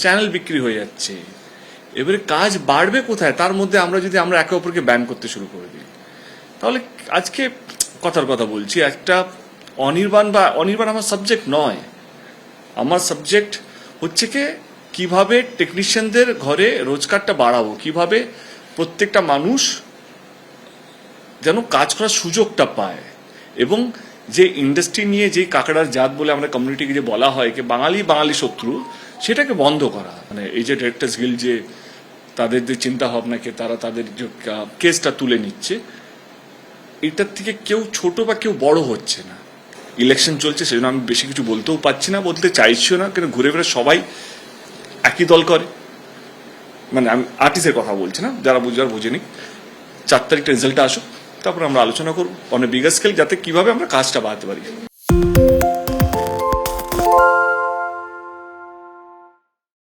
Channel বিক্রি হয়ে যাচ্ছে। এবারে কাজ বাড়বে কোথায়? তার মধ্যে আমরা যদি একে অপরকে ব্যান করতে শুরু করে দিই, তাহলে আজকে কথার কথা বলছি, একটা অনির্বাণ আমার সাবজেক্ট নয়। আমার সাবজেক্ট হচ্ছে কিভাবে টেকনিশিয়ানদের ঘরে রোজগারটা বাড়াবো, কিভাবে প্রত্যেকটা মানুষ যেন কাজ করার সুযোগটা পায়, এবং যে ইন্ডাস্ট্রি নিয়ে যে কাকড়ার জাত বলে আমরা কমিউনিটিকে যে বলা হয় কি বাঙালি শত্রু, সেটাকে বন্ধ করা। মানে এই যে ডিরেক্টর্স গিল্ড যে তাদের যে চিন্তা ভাবনাকে তারা তাদের যে কেসটা তুলে নিচ্ছে, এটার থেকে কেউ ছোট বা কেউ বড় হচ্ছে না। ইলেকশন চলছে, সেজন্য আমি বেশি কিছু বলতেও পারছি না, বলতে চাইছিও না, কিন্তু ঘুরে ফিরে সবাই একই দল করে। মানে আমি আর্টিস্টের কথা বলছি না, যারা বুঝার বুঝেনি। 4 তারিখটা রেজাল্টটা আসুক, তারপর আমরা আলোচনা করবো অনেক বিগার স্কেল, যাতে কিভাবে আমরা কাজটা বাড়াতে পারি।